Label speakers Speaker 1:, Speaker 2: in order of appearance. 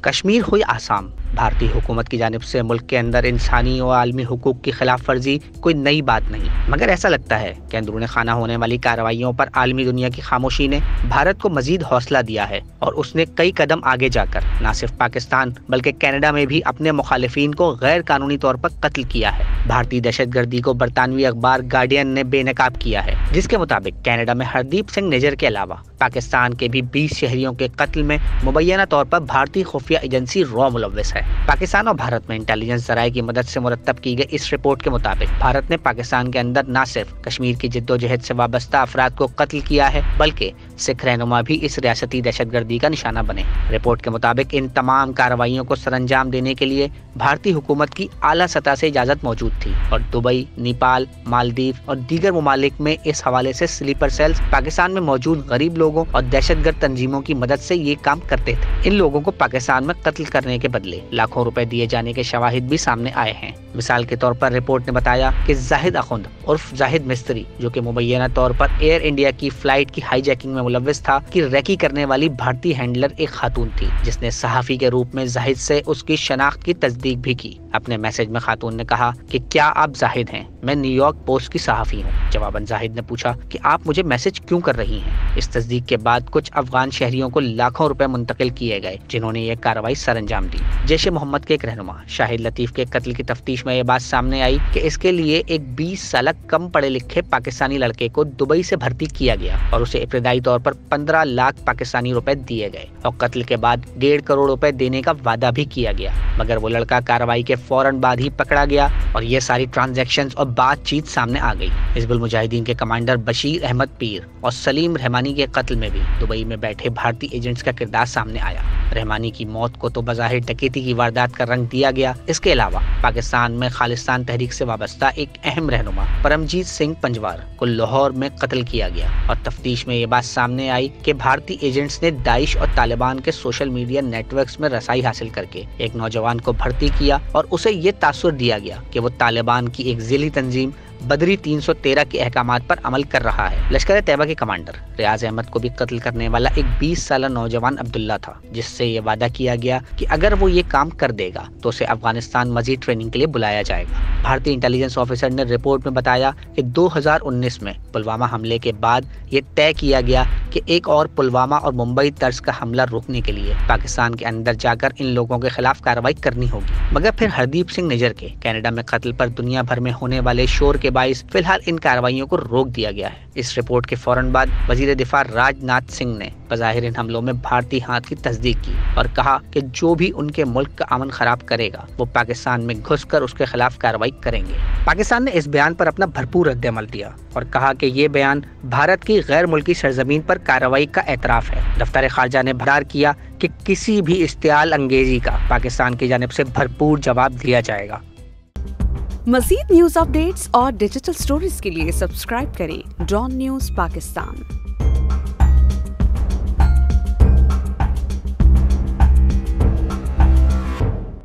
Speaker 1: کشمیر ہوئی آسام، بھارتی حکومت کی جانب سے ملک کے اندر انسانی اور عالمی حقوق کی خلاف ورزی کوئی نئی بات نہیں، مگر ایسا لگتا ہے کہ اندرون خانہ ہونے والی کارروائیوں پر عالمی دنیا کی خاموشی نے بھارت کو مزید حوصلہ دیا ہے، اور اس نے کئی قدم آگے جا کر نہ صرف پاکستان بلکہ کینیڈا میں بھی اپنے مخالفین کو غیر قانونی طور پر قتل کیا ہے۔ بھارتی دہشت گردی کو برطانوی اخبار گارڈین نے بے نقاب کیا ہے، جس کے مطابق کینیڈا میں ہردیپ سنگھ نجر کے علاوہ پاکستان کے بھی 20 شہریوں کے قتل میں مبینہ طور پر بھارتی خفیہ ایجنسی را ملوث ہے۔ پاکستان اور بھارت میں انٹیلیجنس ذرائع کی مدد سے مرتب کی گئی اس رپورٹ کے مطابق بھارت نے پاکستان کے اندر نہ صرف کشمیر کی جدوجہد سے وابستہ افراد کو قتل کیا ہے بلکہ سکھ رہنما بھی اس ریاستی دہشت گردی کا نشانہ بنے۔ رپورٹ کے مطابق ان تمام کارروائیوں کو سر انجام دینے کے لیے بھارتی حکومت کی اعلیٰ سطح سے اجازت موجود تھی، اور دبئی، نیپال، مالدیو اور دیگر ممالک میں اس حوالے سے سلیپر سیلز پاکستان میں موجود غریب لوگوں اور دہشت گرد تنظیموں کی مدد سے یہ کام کرتے تھے۔ ان لوگوں کو پاکستان میں قتل کرنے کے بدلے لاکھوں روپے دیے جانے کے شواہد بھی سامنے آئے ہیں۔ مثال کے طور پر رپورٹ نے بتایا کہ زاہد اخند عرف زاہد مستری، جو کہ مبینہ طور پر ایئر انڈیا کی فلائٹ کی ہائی جیکنگ میں ملوث تھا، کی ریکی کرنے والی بھارتی ہینڈلر ایک خاتون تھی، جس نے صحافی کے روپ میں زاہد سے اس کی شناخت کی تصدیق بھی کی۔ اپنے میسج میں خاتون نے کہا کہ کیا آپ زاہد ہیں؟ میں نیو یارک پوسٹ کی صحافی ہوں۔ جواباً زاہد نے پوچھا کہ آپ مجھے میسج کیوں کر رہی ہیں؟ اس تصدیق کے بعد کچھ افغان شہریوں کو لاکھوں روپے منتقل کیے گئے، جنہوں نے یہ کارروائی سر انجام دی۔ جیش محمد کے ایک رہنما شاہد لطیف کے قتل کی تفتیش میں یہ بات سامنے آئی کہ اس کے لیے ایک 20 سالہ کم پڑھے لکھے پاکستانی لڑکے کو دبئی سے بھرتی کیا گیا اور اسے ابتدائی طور پر 15 لاکھ پاکستانی روپے دیے گئے، اور قتل کے بعد 1.5 کروڑ روپے دینے کا وعدہ بھی کیا گیا، مگر وہ لڑکا کارروائی کے فوراً بعد ہی پکڑا گیا اور یہ ساری ٹرانزیکشنز اور بات چیت سامنے آ گئی۔ حزب المجاہدین کے کمانڈر بشیر احمد پیر اور سلیم رحمانی کے قتل میں بھی دبئی میں بیٹھے بھارتی ایجنٹس کا کردار سامنے آیا۔ رحمانی کی موت کو تو بظاہر ڈکیتی کی واردات کا رنگ دیا گیا، اس کے علاوہ پاکستان میں خالصتان تحریک سے وابستہ ایک اہم رہنما پرمجیت سنگھ پنجوار کو لاہور میں قتل کیا گیا، اور تفتیش میں یہ بات سامنے آئی کہ بھارتی ایجنٹس نے داعش اور طالبان کے سوشل میڈیا نیٹ ورکس میں رسائی حاصل کر کے ایک نوجوان کو بھرتی کیا، اور اسے یہ تاثر دیا گیا کہ وہ طالبان کی ایک ذیلی تنظیم بدری 313 کے احکامات پر عمل کر رہا ہے۔ لشکر طیبہ کے کمانڈر ریاض احمد کو بھی قتل کرنے والا ایک 20 سالہ نوجوان عبداللہ تھا، جس سے یہ وعدہ کیا گیا کہ اگر وہ یہ کام کر دے گا تو اسے افغانستان مزید ٹریننگ کے لیے بلایا جائے گا۔ بھارتی انٹیلیجنس آفیسر نے رپورٹ میں بتایا کہ 2019 میں پلوامہ حملے کے بعد یہ طے کیا گیا کہ ایک اور پلوامہ اور ممبئی طرز کا حملہ روکنے کے لیے پاکستان کے اندر جا کر ان لوگوں کے خلاف کارروائی کرنی ہوگی، مگر پھر ہردیپ سنگھ نجر کے کینیڈا میں قتل پر دنیا بھر میں ہونے والے شور کے باعث فی الحال ان کارروائیوں کو روک دیا گیا ہے۔ اس رپورٹ کے فوراً بعد وزیر دفاع راج ناتھ سنگھ نے بظاہر ان حملوں میں بھارتی ہاتھ کی تصدیق کی اور کہا کہ جو بھی ان کے ملک کا امن خراب کرے گا وہ پاکستان میں گھس کر اس کے خلاف کارروائی کریں گے۔ پاکستان نے اس بیان پر اپنا بھرپور رد عمل دیا اور کہا کہ یہ بیان بھارت کی غیر ملکی سرزمین پر کارروائی کا اعتراف ہے۔ دفتر خارجہ نے بیان کیا کہ کسی بھی اشتعال انگیزی کا پاکستان کی جانب سے بھرپور جواب دیا جائے گا۔
Speaker 2: مزید نیوز اپ ڈیٹس اور ڈیجیٹل سٹوریز کے لیے سبسکرائب کریں ڈان نیوز پاکستان۔